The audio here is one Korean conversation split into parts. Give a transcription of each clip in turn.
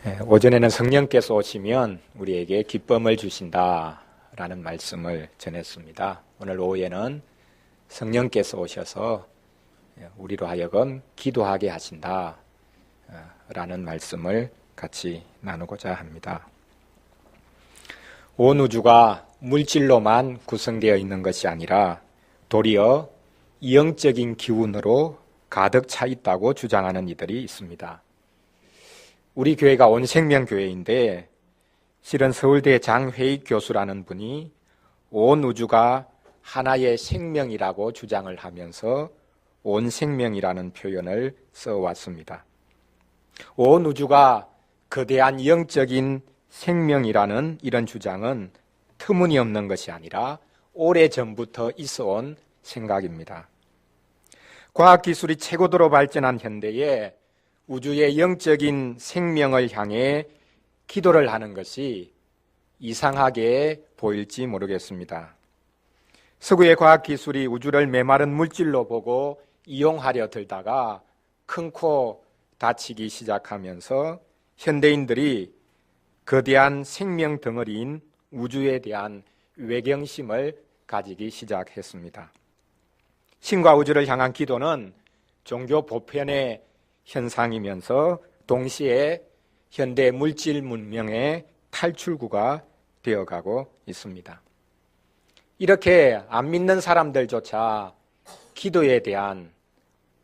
오전에는 성령께서 오시면 우리에게 기쁨을 주신다라는 말씀을 전했습니다. 오늘 오후에는 성령께서 오셔서 우리로 하여금 기도하게 하신다라는 말씀을 같이 나누고자 합니다. 온 우주가 물질로만 구성되어 있는 것이 아니라 도리어 영적인 기운으로 가득 차 있다고 주장하는 이들이 있습니다. 우리 교회가 온생명교회인데 실은 서울대 장회익 교수라는 분이 온 우주가 하나의 생명이라고 주장을 하면서 온생명이라는 표현을 써왔습니다. 온 우주가 거대한 영적인 생명이라는 이런 주장은 터무니없는 것이 아니라 오래전부터 있어온 생각입니다. 과학기술이 최고도로 발전한 현대에 우주의 영적인 생명을 향해 기도를 하는 것이 이상하게 보일지 모르겠습니다. 서구의 과학기술이 우주를 메마른 물질로 보고 이용하려 들다가 큰 코 다치기 시작하면서 현대인들이 거대한 생명 덩어리인 우주에 대한 외경심을 가지기 시작했습니다. 신과 우주를 향한 기도는 종교 보편의 현상이면서 동시에 현대 물질 문명의 탈출구가 되어가고 있습니다. 이렇게 안 믿는 사람들조차 기도에 대한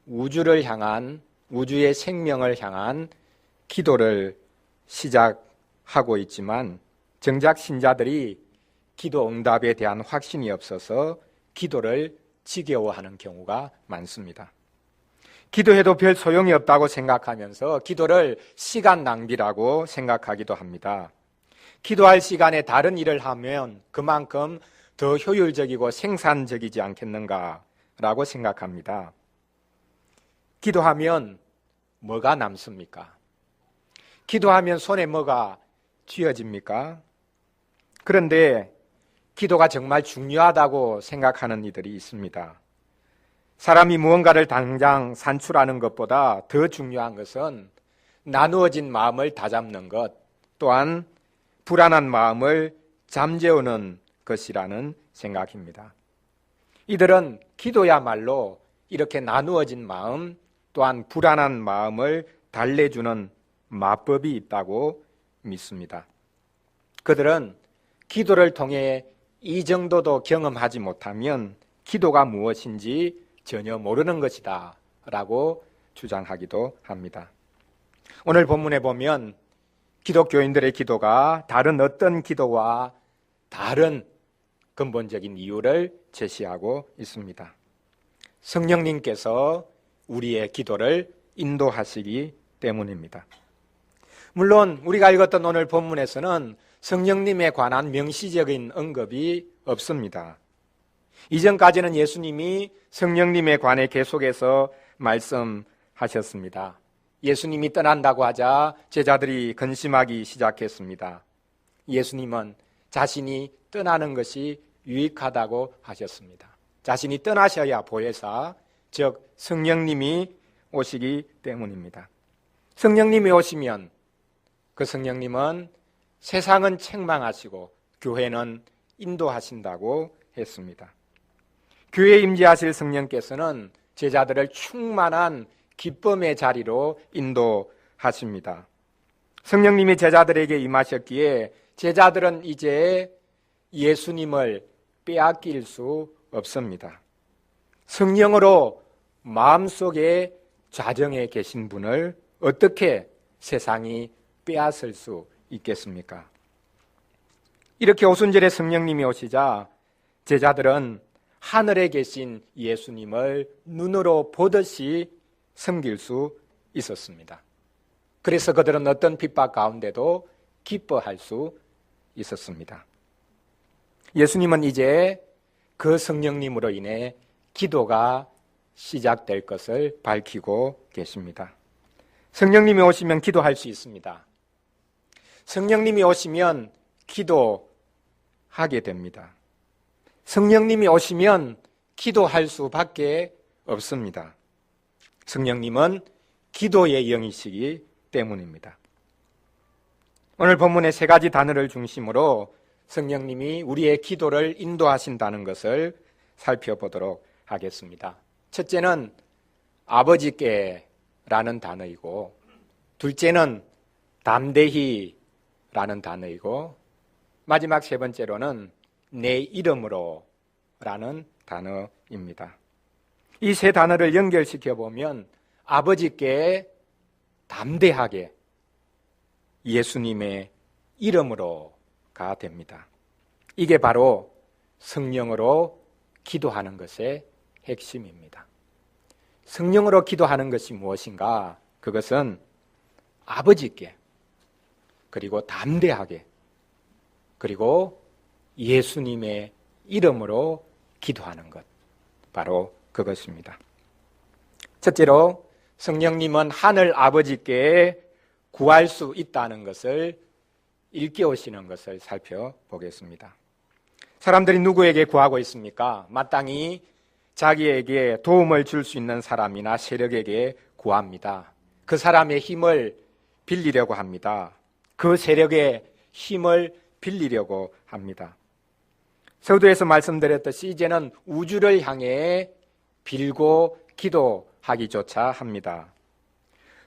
우주를 향한 우주의 생명을 향한 기도를 시작하고 있지만 정작 신자들이 기도 응답에 대한 확신이 없어서 기도를 지겨워하는 경우가 많습니다. 기도해도 별 소용이 없다고 생각하면서 기도를 시간 낭비라고 생각하기도 합니다. 기도할 시간에 다른 일을 하면 그만큼 더 효율적이고 생산적이지 않겠는가라고 생각합니다. 기도하면 뭐가 남습니까? 기도하면 손에 뭐가 쥐어집니까? 그런데 기도가 정말 중요하다고 생각하는 이들이 있습니다. 사람이 무언가를 당장 산출하는 것보다 더 중요한 것은 나누어진 마음을 다잡는 것, 또한 불안한 마음을 잠재우는 것이라는 생각입니다. 이들은 기도야말로 이렇게 나누어진 마음, 또한 불안한 마음을 달래주는 마법이 있다고 믿습니다. 그들은 기도를 통해 이 정도도 경험하지 못하면 기도가 무엇인지 전혀 모르는 것이다 라고 주장하기도 합니다. 오늘 본문에 보면 기독교인들의 기도가 다른 어떤 기도와 다른 근본적인 이유를 제시하고 있습니다. 성령님께서 우리의 기도를 인도하시기 때문입니다. 물론 우리가 읽었던 오늘 본문에서는 성령님에 관한 명시적인 언급이 없습니다. 이전까지는 예수님이 성령님에 관해 계속해서 말씀하셨습니다. 예수님이 떠난다고 하자 제자들이 근심하기 시작했습니다. 예수님은 자신이 떠나는 것이 유익하다고 하셨습니다. 자신이 떠나셔야 보혜사, 즉 성령님이 오시기 때문입니다. 성령님이 오시면 그 성령님은 세상은 책망하시고 교회는 인도하신다고 했습니다. 교회에 임재하실 성령께서는 제자들을 충만한 기쁨의 자리로 인도하십니다. 성령님이 제자들에게 임하셨기에 제자들은 이제 예수님을 빼앗길 수 없습니다. 성령으로 마음속에 좌정해 계신 분을 어떻게 세상이 빼앗을 수 있겠습니까? 이렇게 오순절에 성령님이 오시자 제자들은 하늘에 계신 예수님을 눈으로 보듯이 섬길 수 있었습니다. 그래서 그들은 어떤 핍박 가운데도 기뻐할 수 있었습니다. 예수님은 이제 그 성령님으로 인해 기도가 시작될 것을 밝히고 계십니다. 성령님이 오시면 기도할 수 있습니다. 성령님이 오시면 기도하게 됩니다. 성령님이 오시면 기도할 수밖에 없습니다. 성령님은 기도의 영이시기 때문입니다. 오늘 본문의 세 가지 단어를 중심으로 성령님이 우리의 기도를 인도하신다는 것을 살펴보도록 하겠습니다. 첫째는 아버지께라는 단어이고, 둘째는 담대히라는 단어이고, 마지막 세 번째로는 내 이름으로라는 단어입니다. 이 세 단어를 연결시켜 보면 아버지께 담대하게 예수님의 이름으로가 됩니다. 이게 바로 성령으로 기도하는 것의 핵심입니다. 성령으로 기도하는 것이 무엇인가? 그것은 아버지께, 그리고 담대하게, 그리고 예수님의 이름으로 기도하는 것, 바로 그것입니다. 첫째로 성령님은 하늘 아버지께 구할 수 있다는 것을 일깨우시는 것을 살펴보겠습니다. 사람들이 누구에게 구하고 있습니까? 마땅히 자기에게 도움을 줄 수 있는 사람이나 세력에게 구합니다. 그 사람의 힘을 빌리려고 합니다. 그 세력의 힘을 빌리려고 합니다. 서두에서 말씀드렸듯이 이제는 우주를 향해 빌고 기도하기조차 합니다.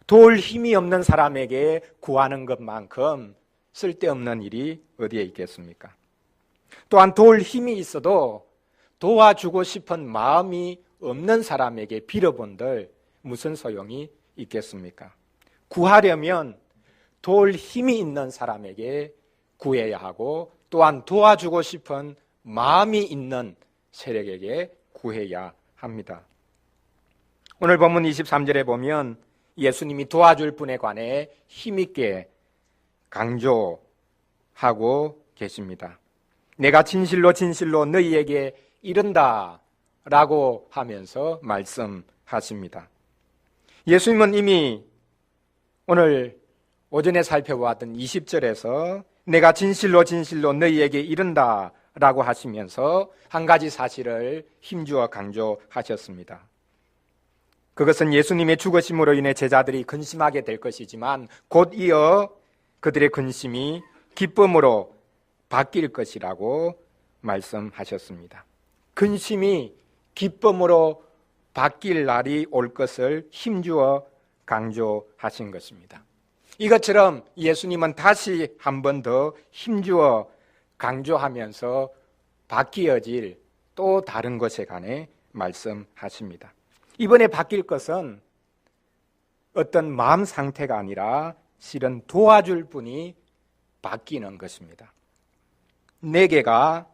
도울 힘이 없는 사람에게 구하는 것만큼 쓸데없는 일이 어디에 있겠습니까? 또한 도울 힘이 있어도 도와주고 싶은 마음이 없는 사람에게 빌어본들 무슨 소용이 있겠습니까? 구하려면 도울 힘이 있는 사람에게 구해야 하고, 또한 도와주고 싶은 마음이 있는 세력에게 구해야 합니다. 오늘 본문 23절에 보면 예수님이 도와줄 분에 관해 힘있게 강조하고 계십니다. 내가 진실로 진실로 너희에게 이른다 라고 하면서 말씀하십니다. 예수님은 이미 오늘 오전에 살펴보았던 20절에서 내가 진실로 진실로 너희에게 이른다 라고 하시면서 한 가지 사실을 힘주어 강조하셨습니다. 그것은 예수님의 죽으심으로 인해 제자들이 근심하게 될 것이지만 곧 이어 그들의 근심이 기쁨으로 바뀔 것이라고 말씀하셨습니다. 근심이 기쁨으로 바뀔 날이 올 것을 힘주어 강조하신 것입니다. 이것처럼 예수님은 다시 한 번 더 힘주어 강조하면서 바뀌어질 또 다른 것에 관해 말씀하십니다. 이번에 바뀔 것은 어떤 마음 상태가 아니라 실은 도와줄 분이 바뀌는 것입니다. 내게가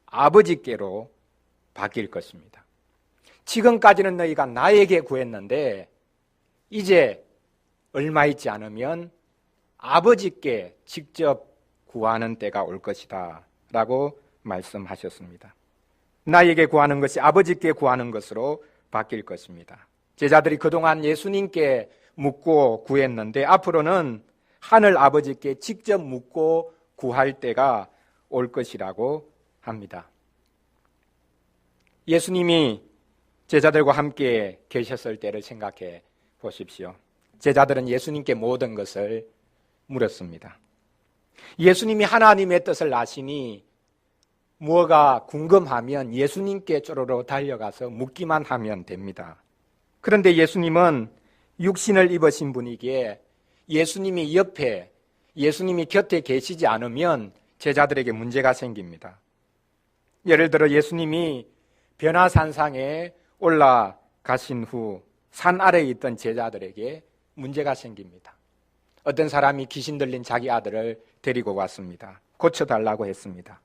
아버지께로 바뀔 것입니다. 지금까지는 너희가 나에게 구했는데 이제 얼마 있지 않으면 아버지께 직접 구하는 때가 올 것이다 라고 말씀하셨습니다. 나에게 구하는 것이 아버지께 구하는 것으로 바뀔 것입니다. 제자들이 그동안 예수님께 묻고 구했는데 앞으로는 하늘 아버지께 직접 묻고 구할 때가 올 것이라고 합니다. 예수님이 제자들과 함께 계셨을 때를 생각해 보십시오. 제자들은 예수님께 모든 것을 물었습니다. 예수님이 하나님의 뜻을 아시니 무엇가 궁금하면 예수님께 쪼로로 달려가서 묻기만 하면 됩니다. 그런데 예수님은 육신을 입으신 분이기에 예수님이 옆에, 예수님이 곁에 계시지 않으면 제자들에게 문제가 생깁니다. 예를 들어 예수님이 변화산상에 올라가신 후 산 아래에 있던 제자들에게 문제가 생깁니다. 어떤 사람이 귀신 들린 자기 아들을 데리고 왔습니다. 고쳐달라고 했습니다.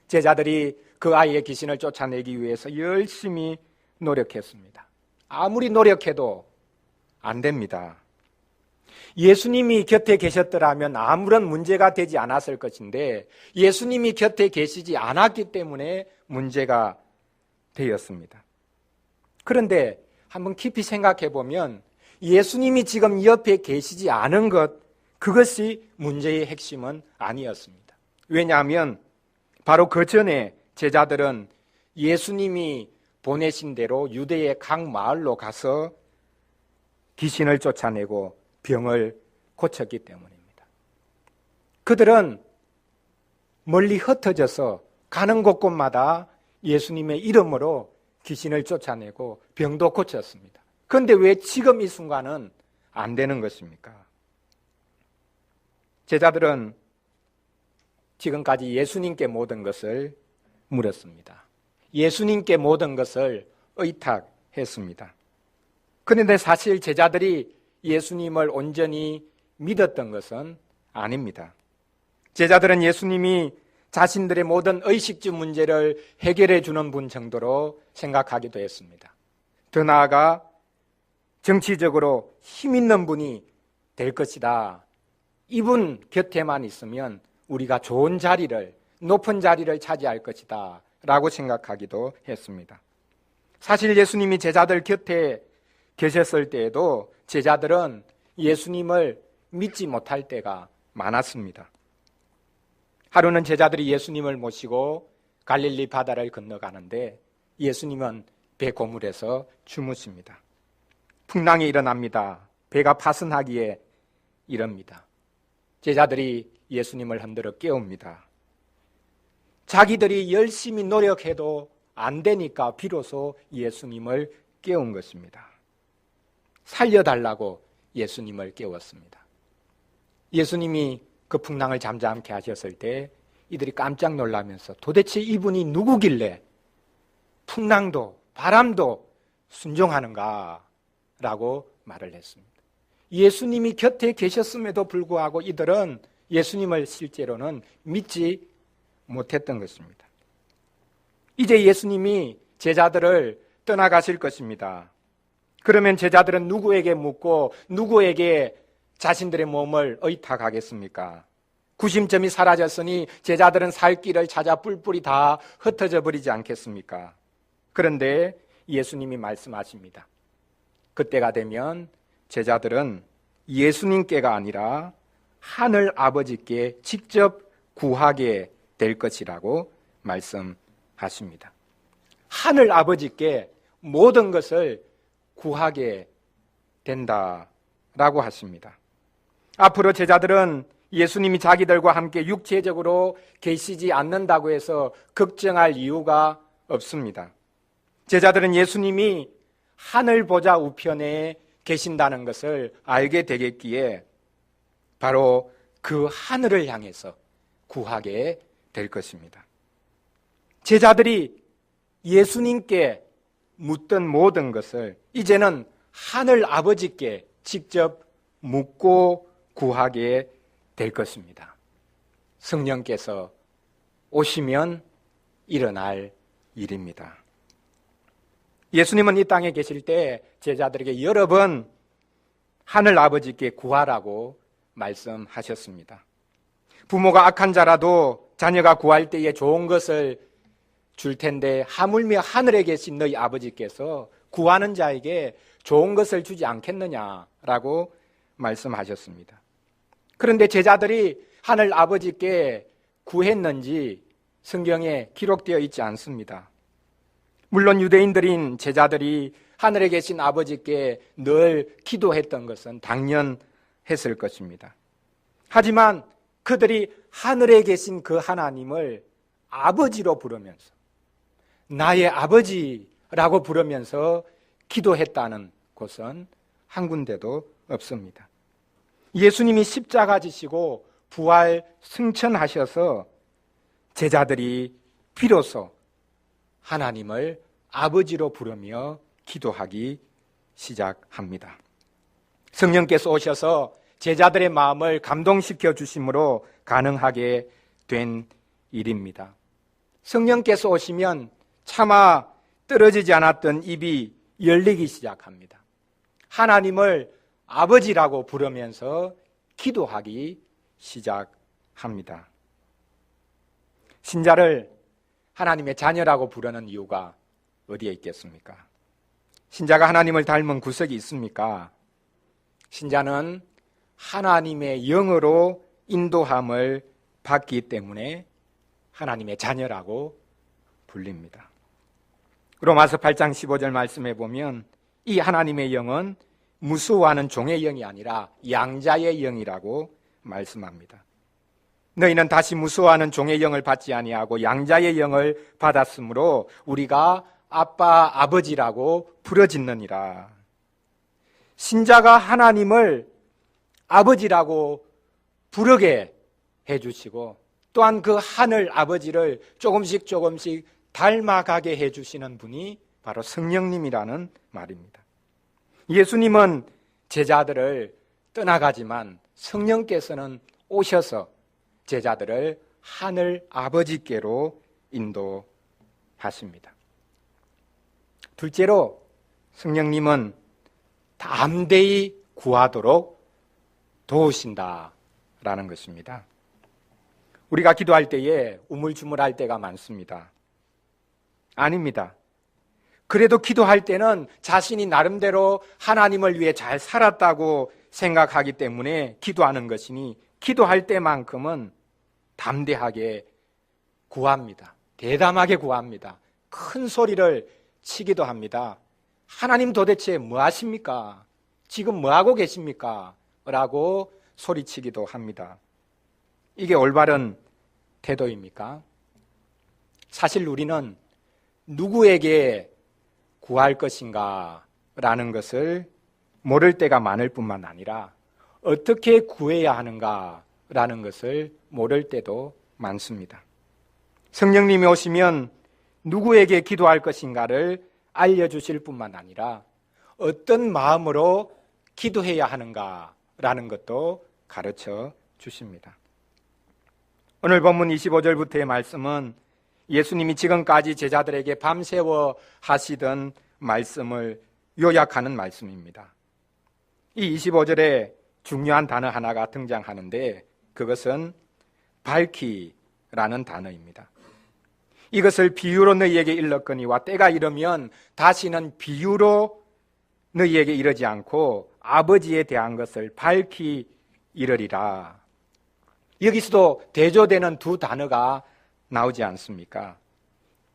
제자들이 그 아이의 귀신을 쫓아내기 위해서 열심히 노력했습니다. 아무리 노력해도 안 됩니다. 예수님이 곁에 계셨더라면 아무런 문제가 되지 않았을 것인데 예수님이 곁에 계시지 않았기 때문에 문제가 되었습니다. 그런데 한번 깊이 생각해 보면 예수님이 지금 옆에 계시지 않은 것, 그것이 문제의 핵심은 아니었습니다. 왜냐하면 바로 그 전에 제자들은 예수님이 보내신 대로 유대의 각 마을로 가서 귀신을 쫓아내고 병을 고쳤기 때문입니다. 그들은 멀리 흩어져서 가는 곳곳마다 예수님의 이름으로 귀신을 쫓아내고 병도 고쳤습니다. 그런데 왜 지금 이 순간은 안 되는 것입니까? 제자들은 지금까지 예수님께 모든 것을 물었습니다. 예수님께 모든 것을 의탁했습니다. 그런데 사실 제자들이 예수님을 온전히 믿었던 것은 아닙니다. 제자들은 예수님이 자신들의 모든 의식주 문제를 해결해 주는 분 정도로 생각하기도 했습니다. 더 나아가 정치적으로 힘 있는 분이 될 것이다. 이분 곁에만 있으면 우리가 좋은 자리를, 높은 자리를 차지할 것이다 라고 생각하기도 했습니다. 사실 예수님이 제자들 곁에 계셨을 때에도 제자들은 예수님을 믿지 못할 때가 많았습니다. 하루는 제자들이 예수님을 모시고 갈릴리 바다를 건너가는데 예수님은 배 고물에서 주무십니다. 풍랑이 일어납니다. 배가 파손하기에 이릅니다. 제자들이 예수님을 흔들어 깨웁니다. 자기들이 열심히 노력해도 안 되니까 비로소 예수님을 깨운 것입니다. 살려달라고 예수님을 깨웠습니다. 예수님이 그 풍랑을 잠잠케 하셨을 때 이들이 깜짝 놀라면서 도대체 이분이 누구길래 풍랑도 바람도 순종하는가 라고 말을 했습니다. 예수님이 곁에 계셨음에도 불구하고 이들은 예수님을 실제로는 믿지 못했던 것입니다. 이제 예수님이 제자들을 떠나가실 것입니다. 그러면 제자들은 누구에게 묻고 누구에게 자신들의 몸을 의탁하겠습니까? 구심점이 사라졌으니 제자들은 살 길을 찾아 뿔뿔이 다 흩어져 버리지 않겠습니까? 그런데 예수님이 말씀하십니다. 그때가 되면 제자들은 예수님께가 아니라 하늘 아버지께 직접 구하게 될 것이라고 말씀하십니다. 하늘 아버지께 모든 것을 구하게 된다라고 하십니다. 앞으로 제자들은 예수님이 자기들과 함께 육체적으로 계시지 않는다고 해서 걱정할 이유가 없습니다. 제자들은 예수님이 하늘 보좌 우편에 계신다는 것을 알게 되겠기에 바로 그 하늘을 향해서 구하게 될 것입니다. 제자들이 예수님께 묻던 모든 것을 이제는 하늘 아버지께 직접 묻고 구하게 될 것입니다. 성령께서 오시면 일어날 일입니다. 예수님은 이 땅에 계실 때 제자들에게 여러 번 하늘 아버지께 구하라고 말씀하셨습니다. 부모가 악한 자라도 자녀가 구할 때에 좋은 것을 줄 텐데 하물며 하늘에 계신 너희 아버지께서 구하는 자에게 좋은 것을 주지 않겠느냐라고 말씀하셨습니다. 그런데 제자들이 하늘 아버지께 구했는지 성경에 기록되어 있지 않습니다. 물론 유대인들인 제자들이 하늘에 계신 아버지께 늘 기도했던 것은 당연했을 것입니다. 하지만 그들이 하늘에 계신 그 하나님을 아버지로 부르면서 나의 아버지라고 부르면서 기도했다는 곳은 한 군데도 없습니다. 예수님이 십자가 지시고 부활 승천하셔서 제자들이 비로소 하나님을 아버지로 부르며 기도하기 시작합니다. 성령께서 오셔서 제자들의 마음을 감동시켜 주심으로 가능하게 된 일입니다. 성령께서 오시면 차마 떨어지지 않았던 입이 열리기 시작합니다. 하나님을 아버지라고 부르면서 기도하기 시작합니다. 신자를 하나님의 자녀라고 부르는 이유가 어디에 있겠습니까? 신자가 하나님을 닮은 구석이 있습니까? 신자는 하나님의 영으로 인도함을 받기 때문에 하나님의 자녀라고 불립니다. 로마서 8장 15절 말씀해 보면 이 하나님의 영은 무수하는 종의 영이 아니라 양자의 영이라고 말씀합니다. 너희는 다시 무서워하는 종의 영을 받지 아니하고 양자의 영을 받았으므로 우리가 아빠, 아버지라고 부르짖느니라. 신자가 하나님을 아버지라고 부르게 해주시고 또한 그 하늘 아버지를 조금씩 닮아가게 해주시는 분이 바로 성령님이라는 말입니다. 예수님은 제자들을 떠나가지만 성령께서는 오셔서 제자들을 하늘 아버지께로 인도하십니다. 둘째로 성령님은 담대히 구하도록 도우신다라는 것입니다. 우리가 기도할 때에 우물쭈물할 때가 많습니다. 아닙니다. 그래도 기도할 때는 자신이 나름대로 하나님을 위해 잘 살았다고 생각하기 때문에 기도하는 것이니 기도할 때만큼은 담대하게 구합니다. 대담하게 구합니다. 큰 소리를 치기도 합니다. 하나님 도대체 뭐 하십니까? 지금 뭐 하고 계십니까? 라고 소리치기도 합니다. 이게 올바른 태도입니까? 사실 우리는 누구에게 구할 것인가 라는 것을 모를 때가 많을 뿐만 아니라 어떻게 구해야 하는가 라는 것을 모를 때도 많습니다. 성령님이 오시면 누구에게 기도할 것인가를 알려주실 뿐만 아니라 어떤 마음으로 기도해야 하는가 라는 것도 가르쳐 주십니다. 오늘 본문 25절부터의 말씀은 예수님이 지금까지 제자들에게 밤새워 하시던 말씀을 요약하는 말씀입니다. 이 25절에 중요한 단어 하나가 등장하는데 그것은 밝히라는 단어입니다. 이것을 비유로 너희에게 일렀거니와 때가 이르면 다시는 비유로 너희에게 이르지 않고 아버지에 대한 것을 밝히 이르리라. 여기서도 대조되는 두 단어가 나오지 않습니까?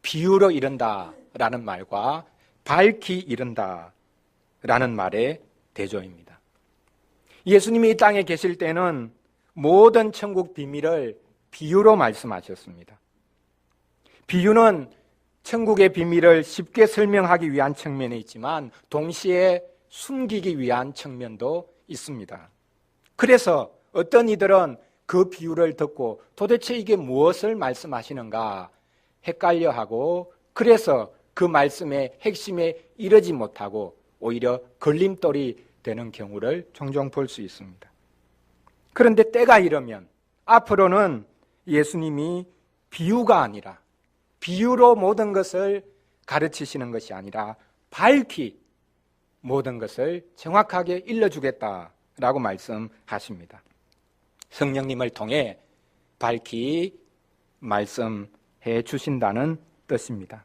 비유로 이른다라는 말과 밝히 이른다라는 말의 대조입니다. 예수님이 이 땅에 계실 때는 모든 천국 비밀을 비유로 말씀하셨습니다. 비유는 천국의 비밀을 쉽게 설명하기 위한 측면이 있지만 동시에 숨기기 위한 측면도 있습니다. 그래서 어떤 이들은 그 비유를 듣고 도대체 이게 무엇을 말씀하시는가 헷갈려하고 그래서 그 말씀의 핵심에 이르지 못하고 오히려 걸림돌이 되는 경우를 종종 볼 수 있습니다. 그런데 때가 이르면 앞으로는 예수님이 비유가 아니라 비유로 모든 것을 가르치시는 것이 아니라 밝히 모든 것을 정확하게 일러주겠다라고 말씀하십니다. 성령님을 통해 밝히 말씀해 주신다는 뜻입니다.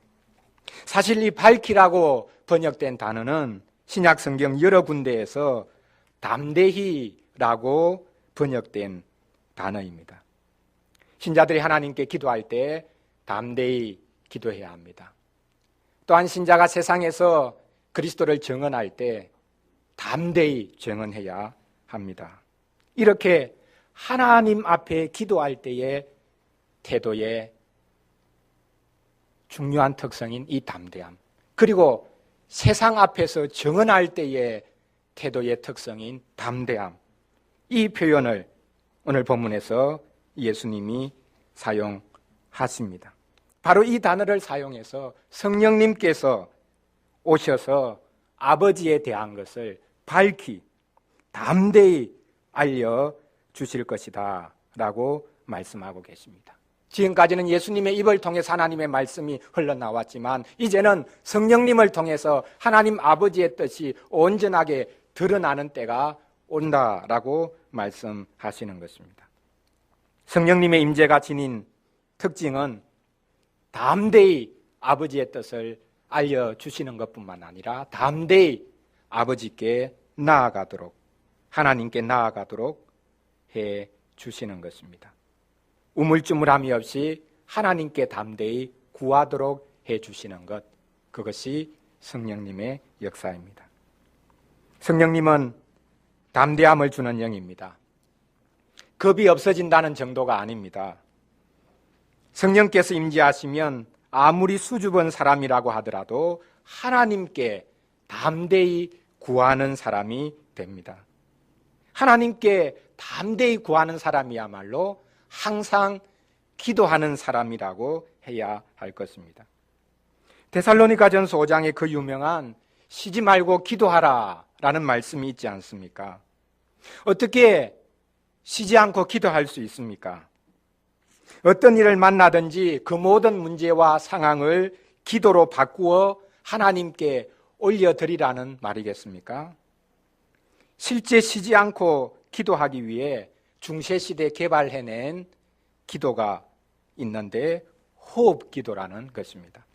사실 이 밝히라고 번역된 단어는 신약 성경 여러 군데에서 담대히라고 번역된 단어입니다. 신자들이 하나님께 기도할 때 담대히 기도해야 합니다. 또한 신자가 세상에서 그리스도를 증언할 때 담대히 증언해야 합니다. 이렇게 하나님 앞에 기도할 때의 태도의 중요한 특성인 이 담대함, 그리고 세상 앞에서 증언할 때의 태도의 특성인 담대함, 이 표현을 오늘 본문에서 예수님이 사용하십니다. 바로 이 단어를 사용해서 성령님께서 오셔서 아버지에 대한 것을 밝히 담대히 알려주실 것이다 라고 말씀하고 계십니다. 지금까지는 예수님의 입을 통해서 하나님의 말씀이 흘러나왔지만 이제는 성령님을 통해서 하나님 아버지의 뜻이 온전하게 드러나는 때가 온다라고 말씀하시는 것입니다. 성령님의 임재가 지닌 특징은 담대히 아버지의 뜻을 알려주시는 것뿐만 아니라 담대히 아버지께 나아가도록, 하나님께 나아가도록 해주시는 것입니다. 우물쭈물함이 없이 하나님께 담대히 구하도록 해주시는 것, 그것이 성령님의 역사입니다. 성령님은 담대함을 주는 영입니다. 겁이 없어진다는 정도가 아닙니다. 성령께서 임재하시면 아무리 수줍은 사람이라고 하더라도 하나님께 담대히 구하는 사람이 됩니다. 하나님께 담대히 구하는 사람이야말로 항상 기도하는 사람이라고 해야 할 것입니다. 데살로니가전서 5장에 그 유명한 쉬지 말고 기도하라 라는 말씀이 있지 않습니까? 어떻게 쉬지 않고 기도할 수 있습니까? 어떤 일을 만나든지 그 모든 문제와 상황을 기도로 바꾸어 하나님께 올려드리라는 말이겠습니까? 실제 쉬지 않고 기도하기 위해 중세시대 개발해낸 기도가 있는데 호흡 기도라는 것입니다.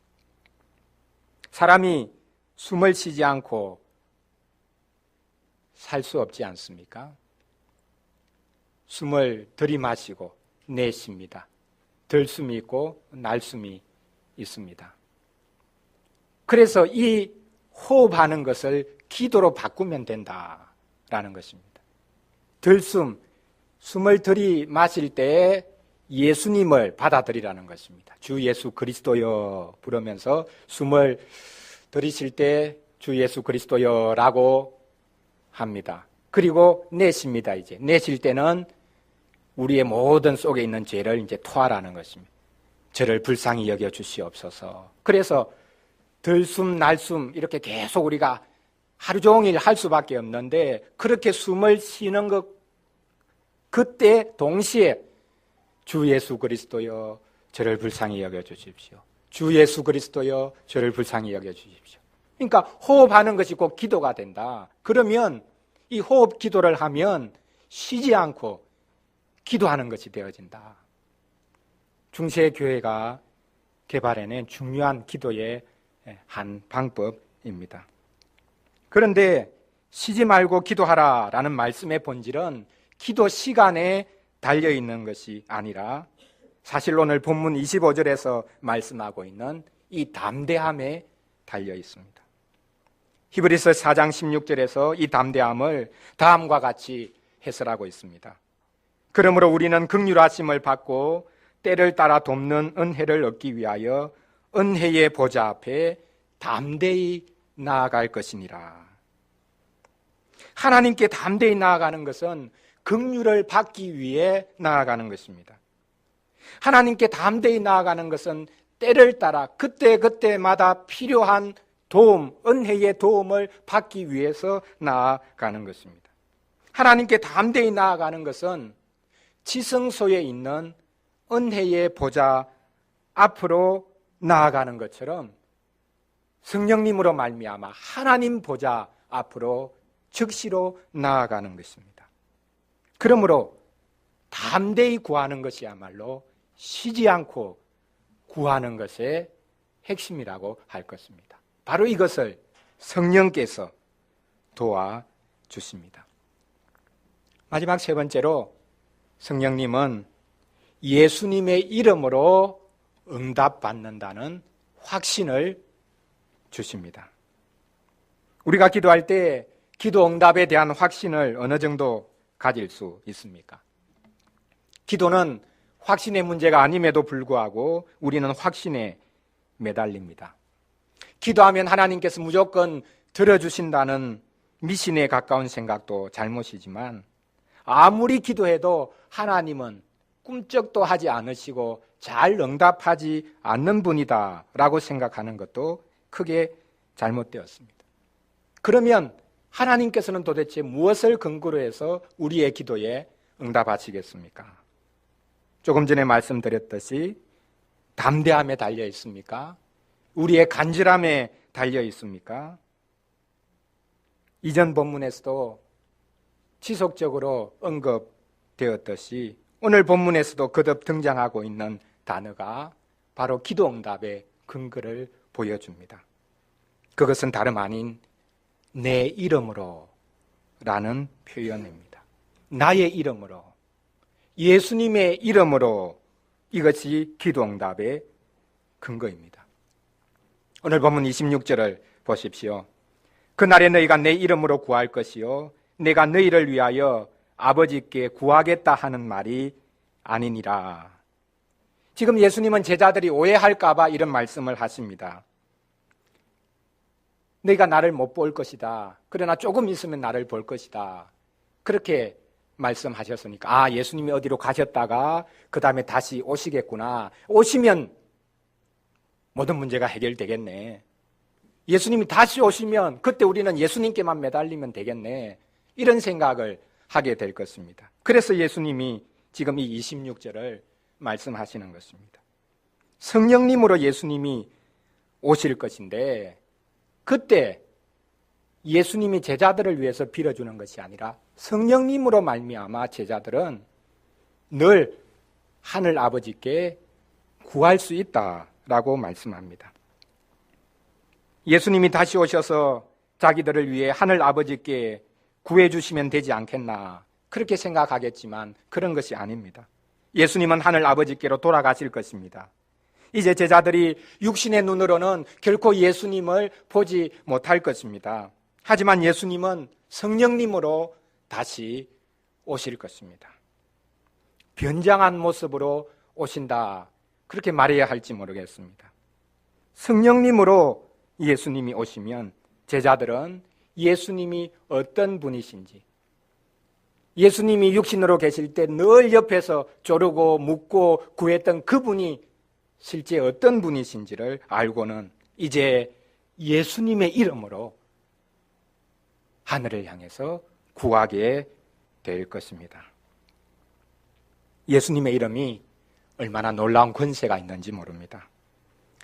사람이 숨을 쉬지 않고 살 수 없지 않습니까? 숨을 들이마시고 내쉽니다. 들숨이 있고 날숨이 있습니다. 그래서 이 호흡하는 것을 기도로 바꾸면 된다라는 것입니다. 들숨, 숨을 들이마실 때 예수님을 받아들이라는 것입니다. 주 예수 그리스도여 부르면서 숨을 들이쉴 때 주 예수 그리스도여라고 합니다. 그리고 내쉽니다. 이제 내쉴 때는 우리의 모든 속에 있는 죄를 이제 토하라는 것입니다. 저를 불쌍히 여겨 주시옵소서. 그래서 들숨 날숨 이렇게 계속 우리가 하루 종일 할 수밖에 없는데 그렇게 숨을 쉬는 것 그때 동시에 주 예수 그리스도여 저를 불쌍히 여겨 주십시오. 주 예수 그리스도여 저를 불쌍히 여겨 주십시오. 그러니까 호흡하는 것이 꼭 기도가 된다. 그러면 이 호흡 기도를 하면 쉬지 않고 기도하는 것이 되어진다. 중세교회가 개발해낸 중요한 기도의 한 방법입니다. 그런데 쉬지 말고 기도하라라는 말씀의 본질은 기도 시간에 달려있는 것이 아니라 사실 오늘 본문 25절에서 말씀하고 있는 이 담대함에 달려있습니다. 히브리서 4장 16절에서 이 담대함을 다음과 같이 해설하고 있습니다. 그러므로 우리는 긍휼하심을 받고 때를 따라 돕는 은혜를 얻기 위하여 은혜의 보좌 앞에 담대히 나아갈 것이니라. 하나님께 담대히 나아가는 것은 긍휼을 받기 위해 나아가는 것입니다. 하나님께 담대히 나아가는 것은 때를 따라 그때그때마다 필요한 도움, 은혜의 도움을 받기 위해서 나아가는 것입니다. 하나님께 담대히 나아가는 것은 지성소에 있는 은혜의 보좌 앞으로 나아가는 것처럼 성령님으로 말미암아 하나님 보좌 앞으로 즉시로 나아가는 것입니다. 그러므로 담대히 구하는 것이야말로 쉬지 않고 구하는 것의 핵심이라고 할 것입니다. 바로 이것을 성령께서 도와주십니다. 마지막 세 번째로 성령님은 예수님의 이름으로 응답받는다는 확신을 주십니다. 우리가 기도할 때 기도 응답에 대한 확신을 어느 정도 가질 수 있습니까? 기도는 확신의 문제가 아님에도 불구하고 우리는 확신에 매달립니다. 기도하면 하나님께서 무조건 들어주신다는 미신에 가까운 생각도 잘못이지만 아무리 기도해도 하나님은 꿈쩍도 하지 않으시고 잘 응답하지 않는 분이다 라고 생각하는 것도 크게 잘못되었습니다. 그러면 하나님께서는 도대체 무엇을 근거로 해서 우리의 기도에 응답하시겠습니까? 조금 전에 말씀드렸듯이 담대함에 달려 있습니까? 우리의 간절함에 달려 있습니까? 이전 본문에서도 지속적으로 언급되었듯이 오늘 본문에서도 거듭 등장하고 있는 단어가 바로 기도 응답의 근거를 보여줍니다. 그것은 다름 아닌 내 이름으로 라는 표현입니다. 나의 이름으로, 예수님의 이름으로, 이것이 기도 응답의 근거입니다. 오늘 본문 26절을 보십시오. 그날에 너희가 내 이름으로 구할 것이요 내가 너희를 위하여 아버지께 구하겠다 하는 말이 아니니라. 지금 예수님은 제자들이 오해할까 봐 이런 말씀을 하십니다. 너희가 나를 못 볼 것이다. 그러나 조금 있으면 나를 볼 것이다. 그렇게 말씀하셨으니까 예수님이 어디로 가셨다가 그 다음에 다시 오시겠구나. 오시면 모든 문제가 해결되겠네. 예수님이 다시 오시면 그때 우리는 예수님께만 매달리면 되겠네. 이런 생각을 하게 될 것입니다. 그래서 예수님이 지금 이 26절을 말씀하시는 것입니다. 성령님으로 예수님이 오실 것인데 그때 예수님이 제자들을 위해서 빌어주는 것이 아니라 성령님으로 말미암아 제자들은 늘 하늘 아버지께 구할 수 있다라고 말씀합니다. 예수님이 다시 오셔서 자기들을 위해 하늘 아버지께 구해주시면 되지 않겠나 그렇게 생각하겠지만 그런 것이 아닙니다. 예수님은 하늘 아버지께로 돌아가실 것입니다. 이제 제자들이 육신의 눈으로는 결코 예수님을 보지 못할 것입니다. 하지만 예수님은 성령님으로 다시 오실 것입니다. 변장한 모습으로 오신다. 그렇게 말해야 할지 모르겠습니다. 성령님으로 예수님이 오시면 제자들은 예수님이 어떤 분이신지, 예수님이 육신으로 계실 때 늘 옆에서 조르고 묻고 구했던 그분이 실제 어떤 분이신지를 알고는 이제 예수님의 이름으로 하늘을 향해서 구하게 될 것입니다. 예수님의 이름이 얼마나 놀라운 권세가 있는지 모릅니다.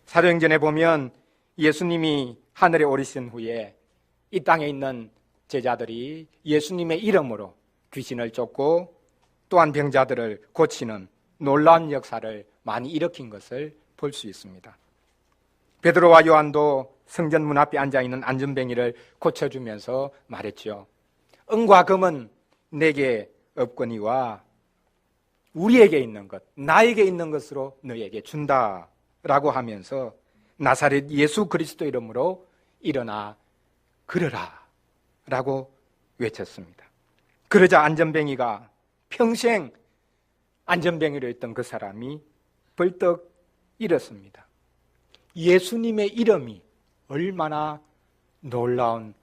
사도행전에 보면 예수님이 하늘에 오르신 후에 이 땅에 있는 제자들이 예수님의 이름으로 귀신을 쫓고 또한 병자들을 고치는 놀라운 역사를 많이 일으킨 것을 볼 수 있습니다. 베드로와 요한도 성전 문 앞에 앉아있는 안전뱅이를 고쳐주면서 말했죠. 은과 금은 내게 없거니와 우리에게 있는 것, 나에게 있는 것으로 너에게 준다라고 하면서 나사렛 예수 그리스도 이름으로 일어나 걸으라 라고 외쳤습니다. 그러자 안전뱅이가 평생 안전뱅이로 있던 그 사람이 벌떡 일었습니다. 예수님의 이름이 얼마나 놀라운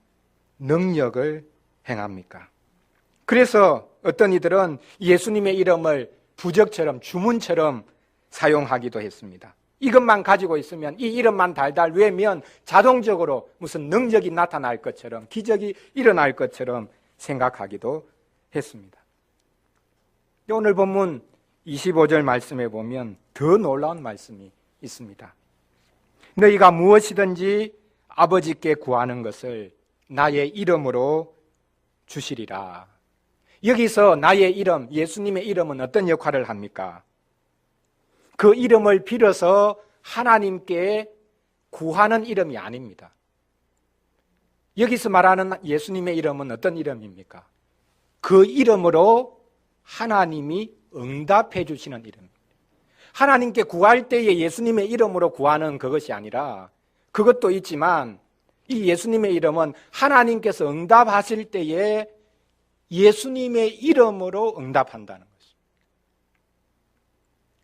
능력을 행합니까? 그래서 어떤 이들은 예수님의 이름을 부적처럼 주문처럼 사용하기도 했습니다. 이것만 가지고 있으면 이 이름만 달달 외면 자동적으로 무슨 능력이 나타날 것처럼 기적이 일어날 것처럼 생각하기도 했습니다. 오늘 본문 25절 말씀에 보면 더 놀라운 말씀이 있습니다. 너희가 무엇이든지 아버지께 구하는 것을 나의 이름으로 주시리라. 여기서 나의 이름, 예수님의 이름은 어떤 역할을 합니까? 그 이름을 빌어서 하나님께 구하는 이름이 아닙니다. 여기서 말하는 예수님의 이름은 어떤 이름입니까? 그 이름으로 하나님이 응답해 주시는 이름입니다. 하나님께 구할 때에 예수님의 이름으로 구하는 그것이 아니라 그것도 있지만 이 예수님의 이름은 하나님께서 응답하실 때에 예수님의 이름으로 응답한다는 것입니다.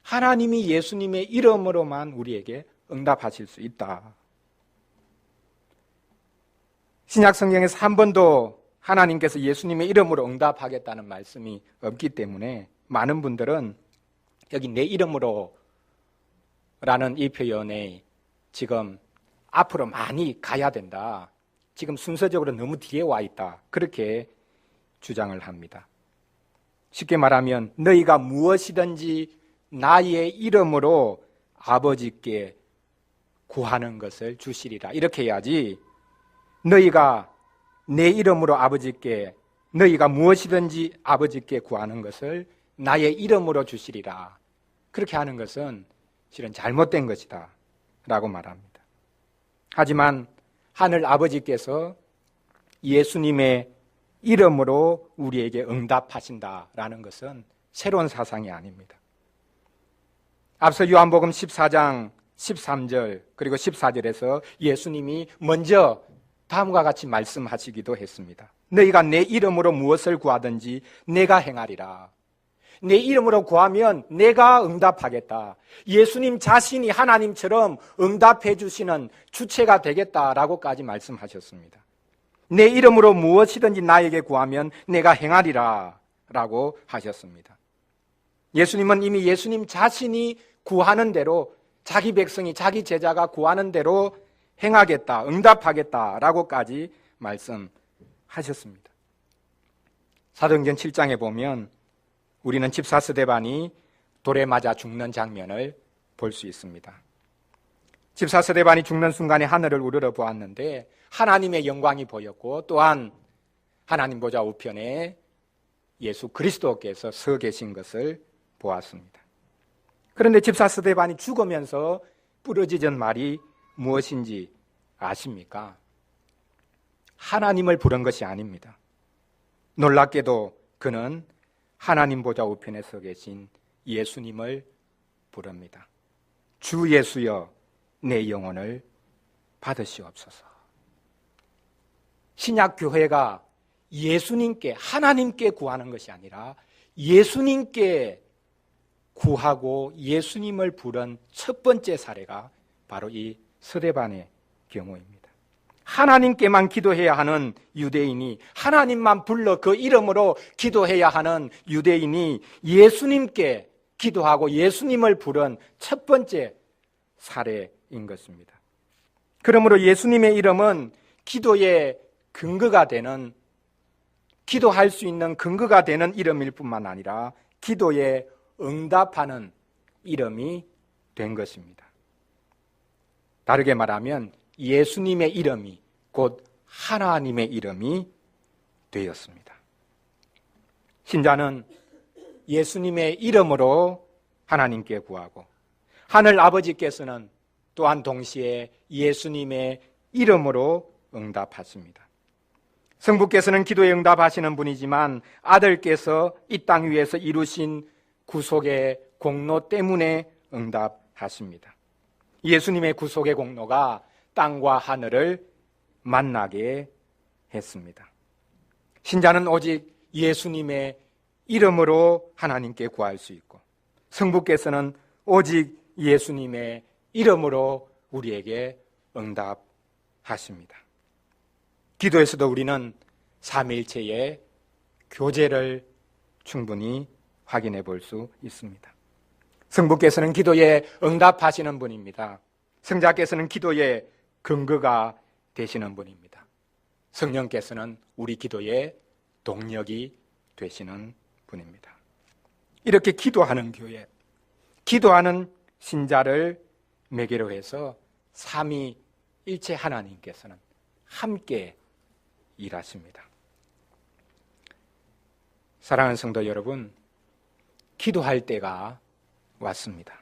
하나님이 예수님의 이름으로만 우리에게 응답하실 수 있다. 신약 성경에서 한 번도 하나님께서 예수님의 이름으로 응답하겠다는 말씀이 없기 때문에 많은 분들은 여기 내 이름으로 라는 이 표현에 지금 앞으로 많이 가야 된다. 지금 순서적으로 너무 뒤에 와 있다. 그렇게 주장을 합니다. 쉽게 말하면 너희가 무엇이든지 나의 이름으로 아버지께 구하는 것을 주시리라. 이렇게 해야지 너희가 내 이름으로 아버지께 너희가 무엇이든지 아버지께 구하는 것을 나의 이름으로 주시리라. 그렇게 하는 것은 실은 잘못된 것이다 라고 말합니다. 하지만 하늘 아버지께서 예수님의 이름으로 우리에게 응답하신다라는 것은 새로운 사상이 아닙니다. 앞서 요한복음 14장 13절 그리고 14절에서 예수님이 먼저 다음과 같이 말씀하시기도 했습니다. 너희가 내 이름으로 무엇을 구하든지 내가 행하리라. 내 이름으로 구하면 내가 응답하겠다. 예수님 자신이 하나님처럼 응답해 주시는 주체가 되겠다라고까지 말씀하셨습니다. 내 이름으로 무엇이든지 나에게 구하면 내가 행하리라 라고 하셨습니다. 예수님은 이미 예수님 자신이 구하는 대로, 자기 백성이, 자기 제자가 구하는 대로 행하겠다, 응답하겠다라고까지 말씀하셨습니다. 사도행전 7장에 보면 우리는 집사 스데반이 돌에 맞아 죽는 장면을 볼 수 있습니다. 집사 스데반이 죽는 순간에 하늘을 우러러 보았는데 하나님의 영광이 보였고, 또한 하나님 보좌 우편에 예수 그리스도께서 서 계신 것을 보았습니다. 그런데 집사 스데반이 죽으면서 부러지던 말이 무엇인지 아십니까? 하나님을 부른 것이 아닙니다. 놀랍게도 그는 하나님 보좌 우편에 서 계신 예수님을 부릅니다. 주 예수여, 내 영혼을 받으시옵소서. 신약 교회가 예수님께, 하나님께 구하는 것이 아니라 예수님께 구하고 예수님을 부른 첫 번째 사례가 바로 이 스데반의 경우입니다. 하나님께만 기도해야 하는 유대인이, 하나님만 불러 그 이름으로 기도해야 하는 유대인이 예수님께 기도하고 예수님을 부른 첫 번째 사례인 것입니다. 그러므로 예수님의 이름은 기도의 근거가 되는, 기도할 수 있는 근거가 되는 이름일 뿐만 아니라 기도에 응답하는 이름이 된 것입니다. 다르게 말하면 예수님의 이름이 곧 하나님의 이름이 되었습니다. 신자는 예수님의 이름으로 하나님께 구하고, 하늘 아버지께서는 또한 동시에 예수님의 이름으로 응답하십니다. 성부께서는 기도에 응답하시는 분이지만 아들께서 이 땅 위에서 이루신 구속의 공로 때문에 응답하십니다. 예수님의 구속의 공로가 땅과 하늘을 만나게 했습니다. 신자는 오직 예수님의 이름으로 하나님께 구할 수 있고, 성부께서는 오직 예수님의 이름으로 우리에게 응답하십니다. 기도에서도 우리는 삼위일체의 교제를 충분히 확인해 볼 수 있습니다. 성부께서는 기도에 응답하시는 분입니다. 성자께서는 기도의 근거가 되시는 분입니다. 성령께서는 우리 기도의 동력이 되시는 분입니다. 이렇게 기도하는 교회, 기도하는 신자를 매개로 해서 삼위일체 하나님께서는 함께 일하십니다. 사랑하는 성도 여러분, 기도할 때가 왔습니다.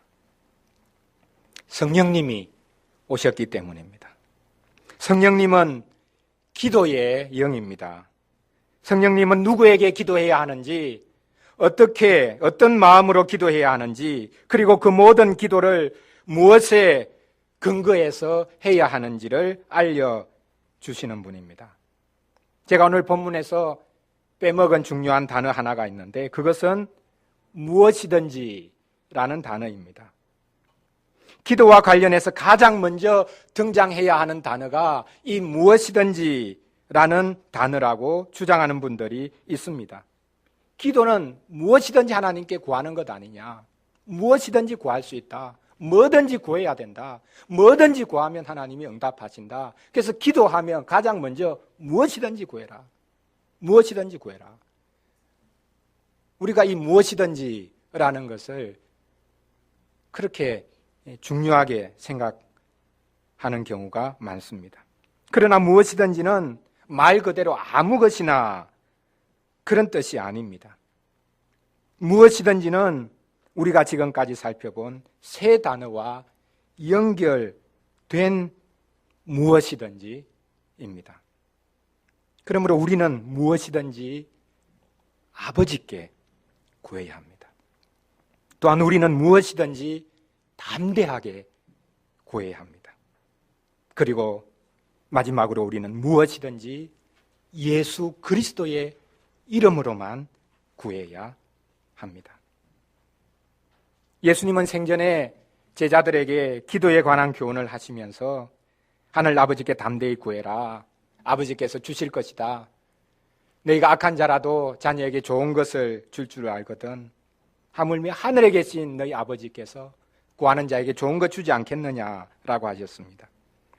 성령님이 오셨기 때문입니다. 성령님은 기도의 영입니다. 성령님은 누구에게 기도해야 하는지, 어떻게, 어떤 마음으로 기도해야 하는지, 그리고 그 모든 기도를 무엇에 근거해서 해야 하는지를 알려주시는 분입니다. 제가 오늘 본문에서 빼먹은 중요한 단어 하나가 있는데 그것은 무엇이든지라는 단어입니다. 기도와 관련해서 가장 먼저 등장해야 하는 단어가 이 무엇이든지라는 단어라고 주장하는 분들이 있습니다. 기도는 무엇이든지 하나님께 구하는 것 아니냐. 무엇이든지 구할 수 있다. 뭐든지 구해야 된다. 뭐든지 구하면 하나님이 응답하신다. 그래서 기도하면 가장 먼저 무엇이든지 구해라. 무엇이든지 구해라. 우리가 이 무엇이든지라는 것을 그렇게 중요하게 생각하는 경우가 많습니다. 그러나 무엇이든지는 말 그대로 아무 것이나 그런 뜻이 아닙니다. 무엇이든지는 우리가 지금까지 살펴본 세 단어와 연결된 무엇이든지입니다. 그러므로 우리는 무엇이든지 아버지께 구해야 합니다. 또한 우리는 무엇이든지 담대하게 구해야 합니다. 그리고 마지막으로 우리는 무엇이든지 예수 그리스도의 이름으로만 구해야 합니다. 예수님은 생전에 제자들에게 기도에 관한 교훈을 하시면서 하늘 아버지께 담대히 구해라. 아버지께서 주실 것이다. 너희가 악한 자라도 자녀에게 좋은 것을 줄 줄 알거든. 하물며 하늘에 계신 너희 아버지께서 구하는 자에게 좋은 것 주지 않겠느냐라고 하셨습니다.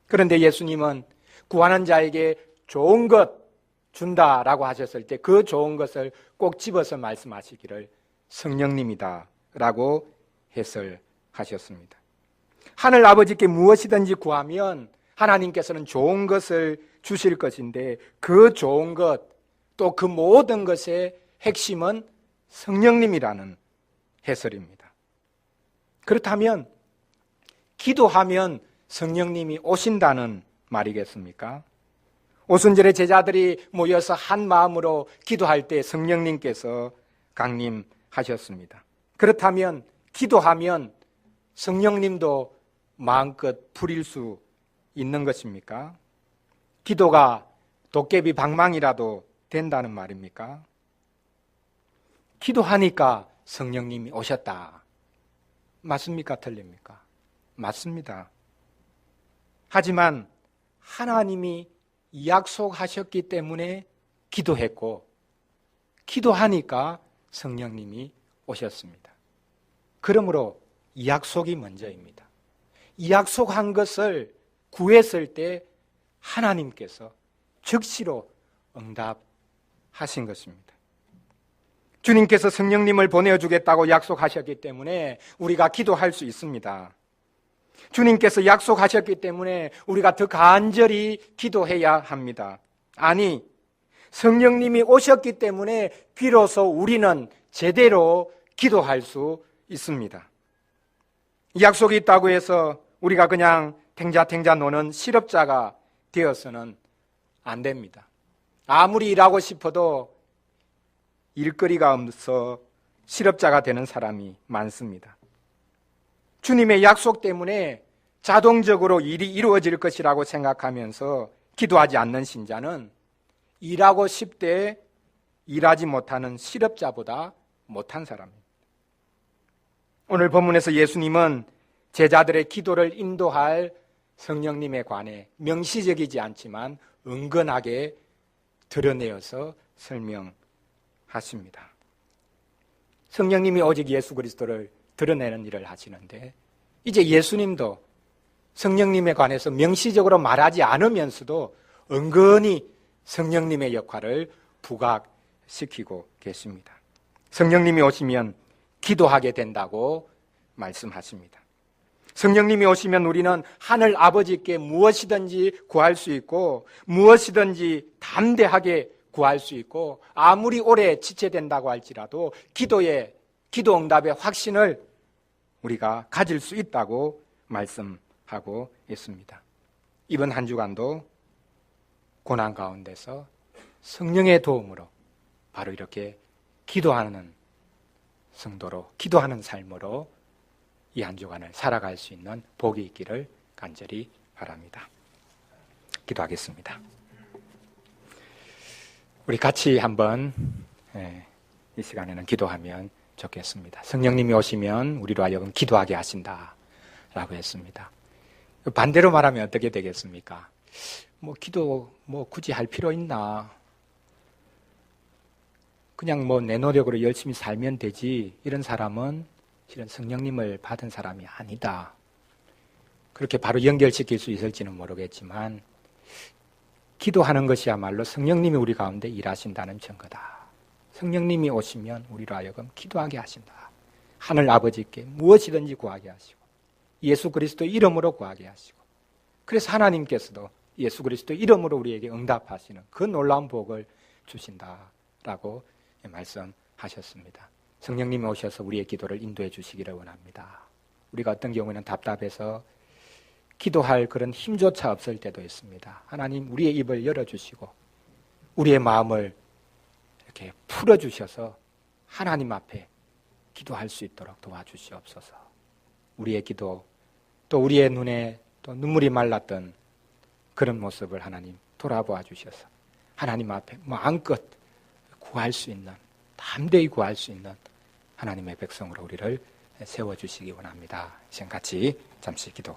그런데 예수님은 구하는 자에게 좋은 것 준다라고 하셨을 때 그 좋은 것을 꼭 집어서 말씀하시기를 성령님이다라고 해설하셨습니다. 하늘 아버지께 무엇이든지 구하면 하나님께서는 좋은 것을 주실 것인데 그 좋은 것, 또 그 모든 것의 핵심은 성령님이라는 해설입니다. 그렇다면 기도하면 성령님이 오신다는 말이겠습니까? 오순절에 제자들이 모여서 한 마음으로 기도할 때 성령님께서 강림하셨습니다. 그렇다면 기도하면 성령님도 마음껏 부릴 수 있는 것입니까? 기도가 도깨비 방망이라도 된다는 말입니까? 기도하니까 성령님이 오셨다. 맞습니까? 틀립니까? 맞습니다. 하지만 하나님이 약속하셨기 때문에 기도했고 기도하니까 성령님이 오셨습니다. 그러므로 약속이 먼저입니다. 약속한 것을 구했을 때 하나님께서 즉시로 응답하신 것입니다. 주님께서 성령님을 보내주겠다고 약속하셨기 때문에 우리가 기도할 수 있습니다. 주님께서 약속하셨기 때문에 우리가 더 간절히 기도해야 합니다. 아니, 성령님이 오셨기 때문에 비로소 우리는 제대로 기도할 수 있습니다. 약속이 있다고 해서 우리가 그냥 탱자탱자 노는 실업자가 되어서는 안 됩니다. 아무리 일하고 싶어도 일거리가 없어 실업자가 되는 사람이 많습니다. 주님의 약속 때문에 자동적으로 일이 이루어질 것이라고 생각하면서 기도하지 않는 신자는 일하고 싶되 일하지 못하는 실업자보다 못한 사람입니다. 오늘 본문에서 예수님은 제자들의 기도를 인도할 성령님에 관해 명시적이지 않지만 은근하게 드러내어서 설명하십니다. 성령님이 오직 예수 그리스도를 드러내는 일을 하시는데 이제 예수님도 성령님에 관해서 명시적으로 말하지 않으면서도 은근히 성령님의 역할을 부각시키고 계십니다. 성령님이 오시면 기도하게 된다고 말씀하십니다. 성령님이 오시면 우리는 하늘 아버지께 무엇이든지 구할 수 있고 무엇이든지 담대하게 구할 수 있고 아무리 오래 지체된다고 할지라도 기도 응답의 확신을 우리가 가질 수 있다고 말씀하고 있습니다. 이번 한 주간도 고난 가운데서 성령의 도움으로 바로 이렇게 기도하는 성도로, 기도하는 삶으로 이 한 주간을 살아갈 수 있는 복이 있기를 간절히 바랍니다. 기도하겠습니다. 우리 같이 한번 이 시간에는 기도하면 좋겠습니다. 성령님이 오시면 우리로 하여금 기도하게 하신다라고 했습니다. 반대로 말하면 어떻게 되겠습니까? 기도 굳이 할 필요 있나? 그냥 내 노력으로 열심히 살면 되지. 이런 사람은 실은 성령님을 받은 사람이 아니다. 그렇게 바로 연결시킬 수 있을지는 모르겠지만 기도하는 것이야말로 성령님이 우리 가운데 일하신다는 증거다. 성령님이 오시면 우리로 하여금 기도하게 하신다. 하늘 아버지께 무엇이든지 구하게 하시고 예수 그리스도 이름으로 구하게 하시고 그래서 하나님께서도 예수 그리스도 이름으로 우리에게 응답하시는 그 놀라운 복을 주신다라고 말씀하셨습니다. 성령님이 오셔서 우리의 기도를 인도해 주시기를 원합니다. 우리가 어떤 경우에는 답답해서 기도할 그런 힘조차 없을 때도 있습니다. 하나님 우리의 입을 열어주시고 우리의 마음을 이렇게 풀어주셔서 하나님 앞에 기도할 수 있도록 도와주시옵소서. 우리의 기도 또 우리의 눈에 또 눈물이 말랐던 그런 모습을 하나님 돌아보아 주셔서 하나님 앞에 마음껏 구할 수 있는, 담대히 구할 수 있는 하나님의 백성으로 우리를 세워주시기 원합니다. 지금 같이 잠시 기도